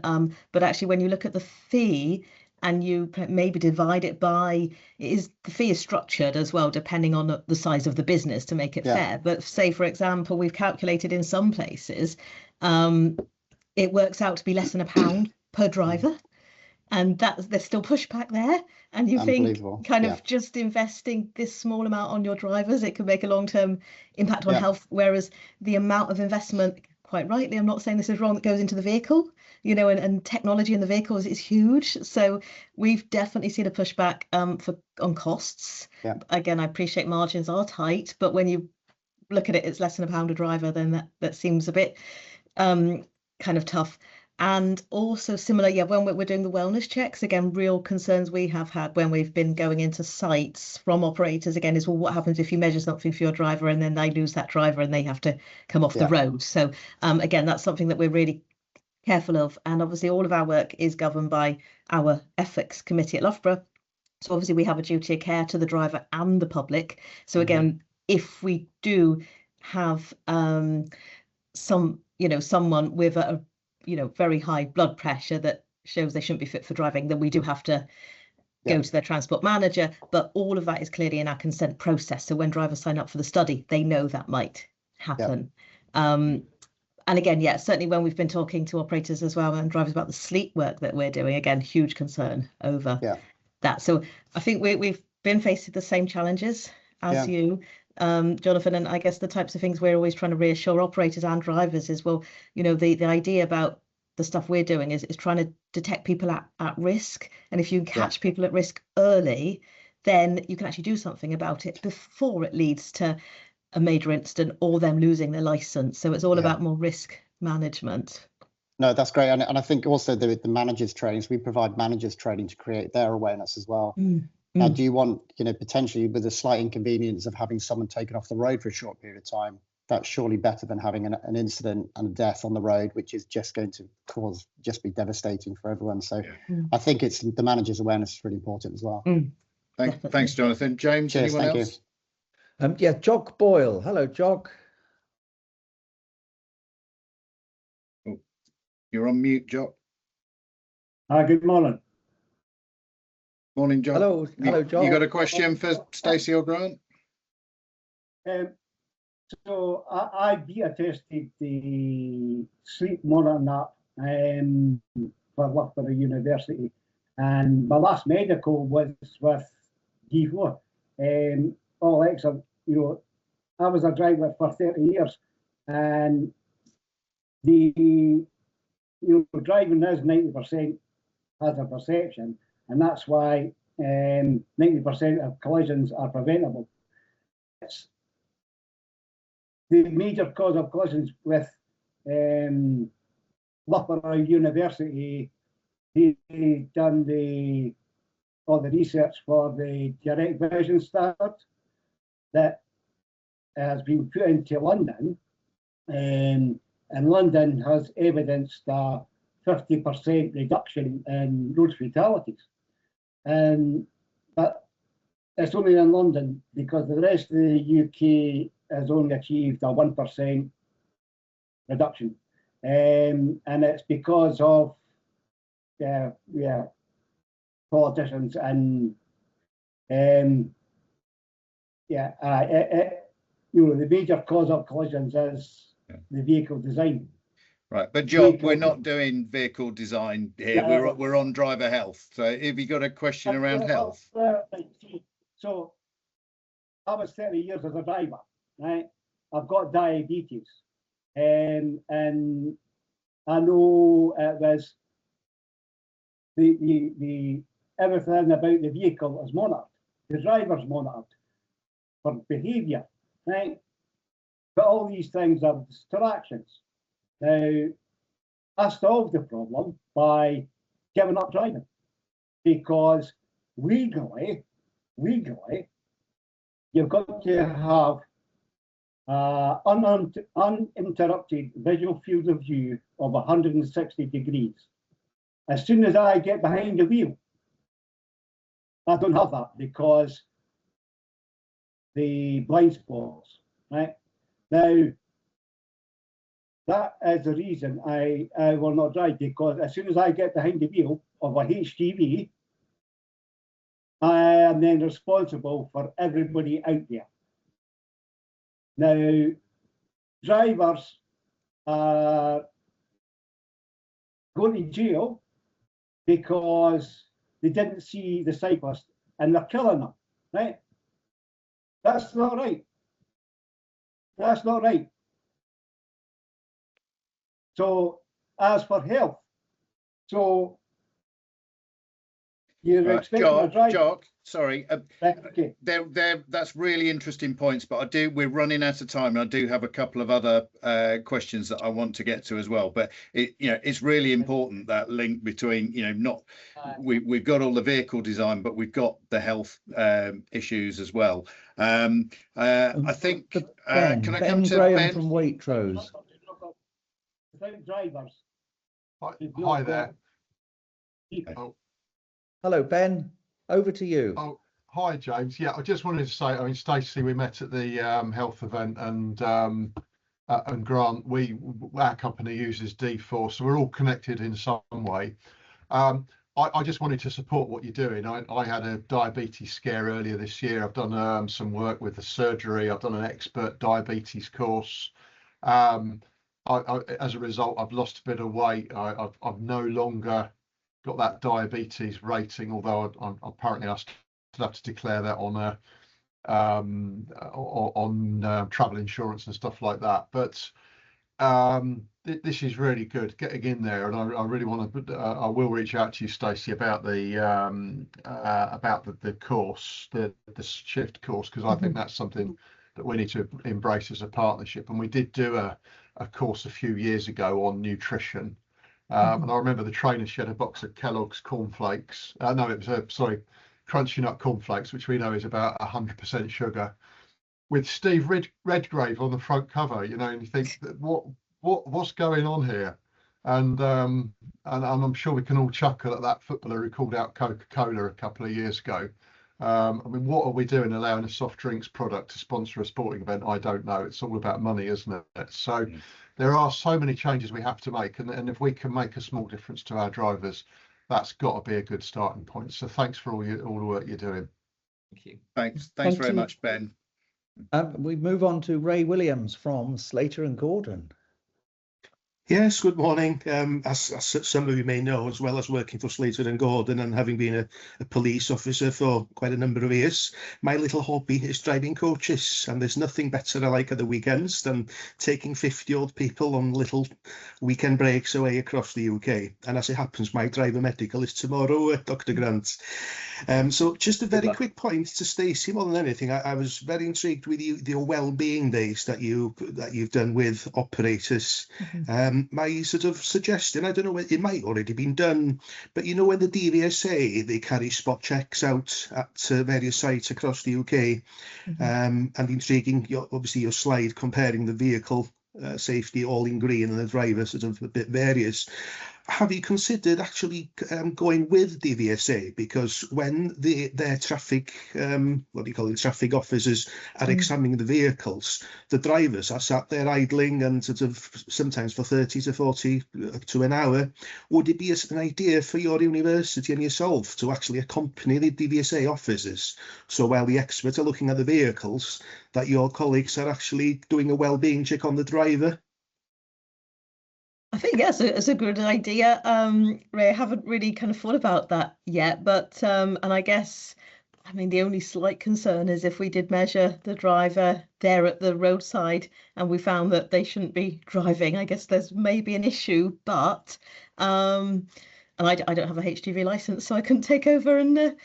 But actually, when you look at the fee and you maybe divide it by, the fee is structured as well, depending on the size of the business to make it fair. But say, for example, we've calculated in some places, it works out to be less than £1 per driver, and there's still pushback there. And you think kind of just investing this small amount on your drivers, it could make a long-term impact on health, whereas the amount of investment, quite rightly, I'm not saying this is wrong, that goes into the vehicle, and technology in the vehicles is huge. So we've definitely seen a pushback on costs. Again, I appreciate margins are tight, but when you look at it, it's less than £1 a driver, then that seems a bit kind of tough. And also similar, when we're doing the wellness checks, again, real concerns we have had when we've been going into sites from operators again is, well, what happens if you measure something for your driver and then they lose that driver and they have to come off the road? So again, that's something that we're really careful of. And obviously all of our work is governed by our ethics committee at Loughborough. So obviously we have a duty of care to the driver and the public. So again, if we do have someone with a very high blood pressure that shows they shouldn't be fit for driving, then we do have to go to their transport manager. But all of that is clearly in our consent process. So when drivers sign up for the study, they know that might happen. And again, certainly when we've been talking to operators as well and drivers about the sleep work that we're doing, again, huge concern over that. So I think we've been faced with the same challenges as you, Jonathan, and I guess the types of things we're always trying to reassure operators and drivers is, well, the idea about the stuff we're doing is trying to detect people at risk. And if you can catch people at risk early, then you can actually do something about it before it leads to a major incident or them losing their license. So it's all about more risk management. No, that's great. And I think also the managers trainings, we provide managers training to create their awareness as well. Now, do you want, potentially with the slight inconvenience of having someone taken off the road for a short period of time, that's surely better than having an incident and a death on the road, which is just going to be devastating for everyone. So I think it's the manager's awareness is really important as well. Thanks, Jonathan. James, cheers, anyone else? Jock Boyle. Hello, Jock. Oh, you're on mute, Jock. Hi, good morning. Morning, Jock. Hello, Jock. You got a question for Stacey or Grant? So I beta tested the sleep monitoring app for Loughborough University, and my last medical was with D4. All excellent. I was a driver for 30 years, and driving is 90% has a perception, and that's why 90% of collisions are preventable. It's the major cause of collisions with Loughborough University. They done all the research for the direct vision standard, that has been put into London, and London has evidenced a 50% reduction in road fatalities. But it's only in London, because the rest of the UK has only achieved a 1% reduction. And it's because of politicians and the major cause of collisions is the vehicle design. Right, but Jock, we're not doing vehicle design here. We're on driver health. So have you got a question around health? So I was 30 years as a driver, right? I've got diabetes, and I know it was the everything about the vehicle is monitored. The driver's monitored for behaviour, right? But all these things are distractions. Now, I solved the problem by giving up driving, because legally, you've got to have uninterrupted visual field of view of 160 degrees. As soon as I get behind the wheel, I don't have that, because the blind spots, right? Now, that is the reason I will not drive, because as soon as I get behind the wheel of a HGV, I am then responsible for everybody out there. Now, drivers are going to jail because they didn't see the cyclist and they're killing them, right? That's not right. That's not right. So, as for health, so you're expecting a driver. Jock, sorry. Okay. That's really interesting points, but we're running out of time, and I do have a couple of other questions that I want to get to as well. But it's really important, that link between we've got all the vehicle design, but we've got the health issues as well. I think can I come to Ben from Waitrose? Without drivers. Hi there. Oh. Hello, Ben. Over to you. Oh, hi, James. Yeah, I just wanted to say, I mean, Stacey, we met at the health event, and Grant, our company uses D4, so we're all connected in some way. I just wanted to support what you're doing. I had a diabetes scare earlier this year. I've done some work with the surgery. I've done an expert diabetes course. As a result, I've lost a bit of weight. I've no longer got that diabetes rating, although apparently I still have to declare that on travel insurance and stuff like that. But this is really good, getting in there, and I really want to. I will reach out to you, Stacey, about the course, the shift course, because I think that's something that we need to embrace as a partnership. And we did do a course a few years ago on nutrition. And I remember the trainer, she had a box of Kellogg's cornflakes. No, it was Crunchy Nut cornflakes, which we know is about 100% sugar, with Steve Redgrave on the front cover. And you think, what's going on here? And I'm sure we can all chuckle at that footballer who called out Coca-Cola a couple of years ago. I mean, what are we doing allowing a soft drinks product to sponsor a sporting event? I don't know. It's all about money, isn't it? So there are so many changes we have to make, and if we can make a small difference to our drivers, that's got to be a good starting point. So thanks for all the work you're doing. Thank you. Thanks Thank very you. much, Ben. We move on to Ray Williams from Slater and Gordon. Yes, good morning. As some of you may know, as well as working for Slater and Gordon and having been a police officer for quite a number of years, my little hobby is driving coaches, and there's nothing better I like at the weekends than taking 50-odd people on little weekend breaks away across the UK. And as it happens, my driver medical is tomorrow at Dr. Grant's. So just a very quick point to Stacey, more than anything, I was very intrigued with your well-being days that you've done with operators. My sort of suggestion, I don't know, it might already been done, but you know, when the DVSA, they carry spot checks out at various sites across the UK, and intriguing, obviously your slide comparing the vehicle safety all in green and the driver sort of a bit various. Have you considered actually going with DVSA? Because when their traffic, what do you call it, traffic officers are examining the vehicles, the drivers are sat there idling and sort of sometimes for 30 to 40 to an hour. Would it be an idea for your university and yourself to actually accompany the DVSA officers? So while the experts are looking at the vehicles, that your colleagues are actually doing a well-being check on the driver? I think yes, it's a good idea. Ray, I haven't really kind of thought about that yet, but and I guess, I mean, the only slight concern is if we did measure the driver there at the roadside and we found that they shouldn't be driving, I guess there's maybe an issue. But and I don't have a HGV license, so I couldn't take over and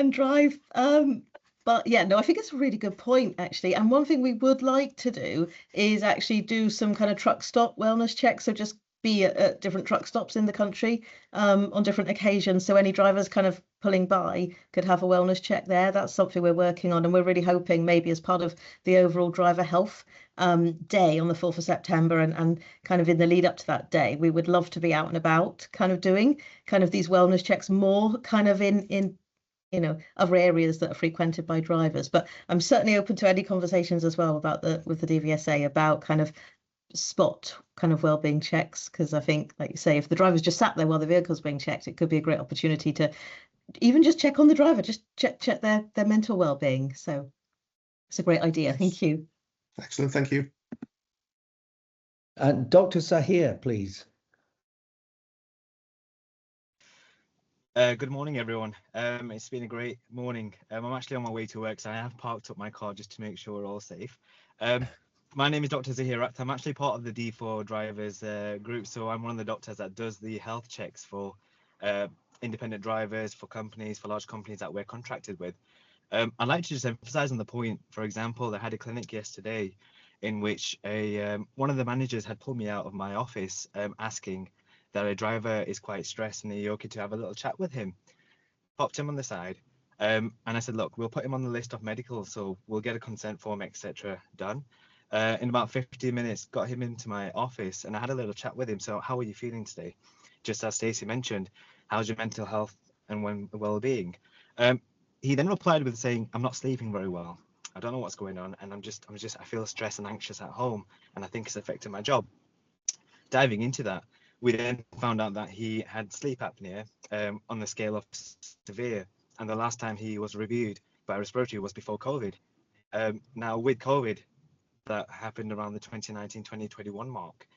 drive. But yeah, no, I think it's a really good point, actually. And one thing we would like to do is actually do some kind of truck stop wellness checks. So just be at different truck stops in the country on different occasions. So any drivers kind of pulling by could have a wellness check there. That's something we're working on. And we're really hoping maybe as part of the overall driver health day on the 4th of September and kind of in the lead up to that day, we would love to be out and about kind of doing kind of these wellness checks more kind of in you know, other areas that are frequented by drivers. But I'm certainly open to any conversations as well about with the DVSA about kind of spot kind of well-being checks, because I think, like you say, if the driver's just sat there while the vehicle's being checked, it could be a great opportunity to even just check on the driver, just check their mental well-being. So it's a great idea. Thank you. Excellent, thank you. Dr. Sahir, please. Good morning, everyone. It's been a great morning. I'm actually on my way to work, so I have parked up my car just to make sure we're all safe. My name is Dr. Zahir Akhtar. I'm actually part of the D4 drivers group, so I'm one of the doctors that does the health checks for independent drivers, for companies, for large companies that we're contracted with. I'd like to just emphasize on the point. For example, I had a clinic yesterday in which one of the managers had pulled me out of my office asking that a driver is quite stressed and are you okay to have a little chat with him. Popped him on the side and I said, look, we'll put him on the list of medicals, so we'll get a consent form, etc. done. In about 15 minutes, got him into my office and I had a little chat with him. So how are you feeling today? Just as Stacey mentioned, how's your mental health and well-being? He then replied with saying, I'm not sleeping very well. I don't know what's going on, and I feel stressed and anxious at home, and I think it's affecting my job. Diving into that, we then found out that he had sleep apnea on the scale of severe, and the last time he was reviewed by respiratory was before COVID. Now with COVID, that happened around the 2019-2021 mark.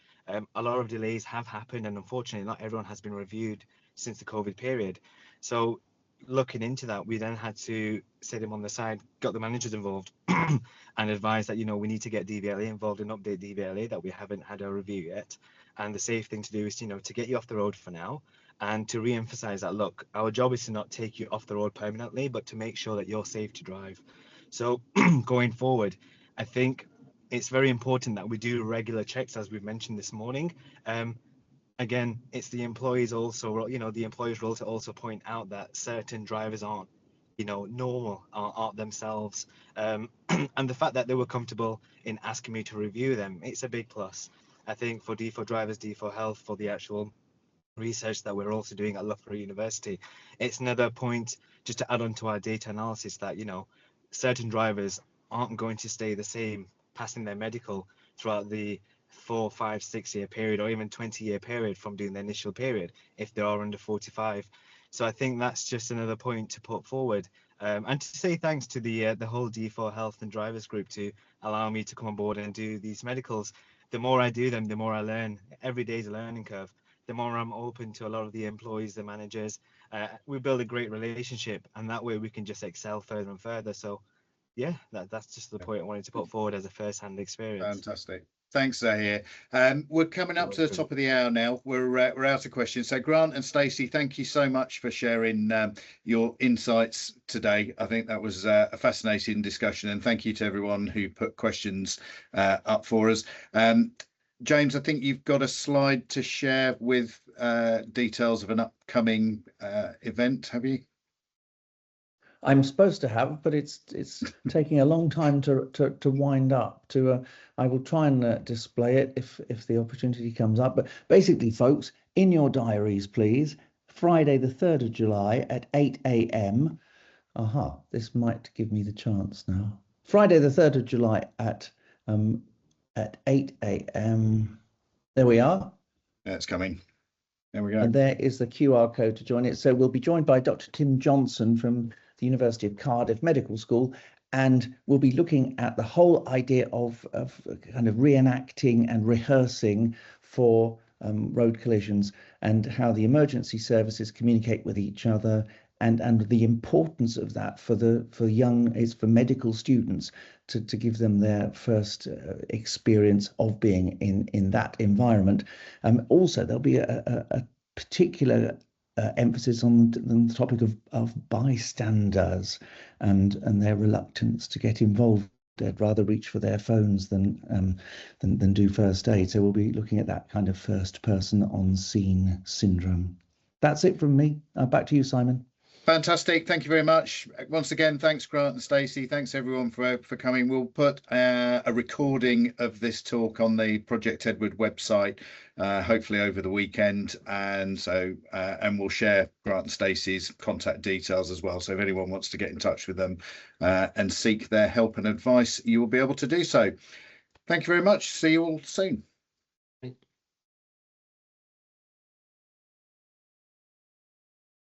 A lot of delays have happened, and unfortunately not everyone has been reviewed since the COVID period. So looking into that, we then had to set him on the side, got the managers involved and advised that, you know, we need to get DVLA involved and update DVLA, that we haven't had a review yet. And the safe thing to do is, you know, to get you off the road for now and to re-emphasize that, look, our job is to not take you off the road permanently, but to make sure that you're safe to drive. So going forward, I think it's very important that we do regular checks, as we've mentioned this morning. Again, it's the employees also, you know, the employer's role to also point out that certain drivers aren't, you know, normal, aren't themselves. And the fact that they were comfortable in asking me to review them, it's a big plus. I think for D4 drivers, D4 health, for the actual research that we're also doing at Loughborough University, it's another point just to add on to our data analysis that, you know, certain drivers aren't going to stay the same passing their medical throughout the 4, 5, 6 year period or even 20-year period from doing the initial period if they are under 45. So I think that's just another point to put forward, and to say thanks to the whole D4 health and drivers group to allow me to come on board and do these medicals. The more I do them, the more I learn. Every day is a learning curve. The more I'm open to a lot of the employees, the managers, we build a great relationship, and that way we can just excel further and further. So yeah, that's just the point I wanted to put forward as a first-hand experience. Fantastic. Thanks, Zahir. We're coming up to the top of the hour now. We're out of questions. So Grant and Stacey, thank you so much for sharing your insights today. I think that was a fascinating discussion, and thank you to everyone who put questions up for us. James, I think you've got a slide to share with details of an upcoming event, have you? I'm supposed to have, but it's taking a long time to wind up. I will try and display it if the opportunity comes up. But basically, folks, in your diaries, please, Friday the 3rd of July at 8 a.m. Aha, this might give me the chance now. Friday the 3rd of July at 8 a.m. There we are. It's coming. There we go. And there is the QR code to join it. So we'll be joined by Dr. Tim Johnson from the University of Cardiff Medical School, and we'll be looking at the whole idea of kind of reenacting and rehearsing for road collisions, and how the emergency services communicate with each other, and the importance of that for medical students to give them their first experience of being in that environment. Also, there'll be a particular emphasis on the topic of bystanders and their reluctance to get involved. They'd rather reach for their phones than do first aid. So we'll be looking at that kind of first person on scene syndrome. That's it from me. Back to you, Simon. Fantastic. Thank you very much. Once again, thanks, Grant and Stacey. Thanks, everyone, for coming. We'll put a recording of this talk on the Project Edward website, hopefully over the weekend. And we'll share Grant and Stacey's contact details as well. So if anyone wants to get in touch with them and seek their help and advice, you will be able to do so. Thank you very much. See you all soon.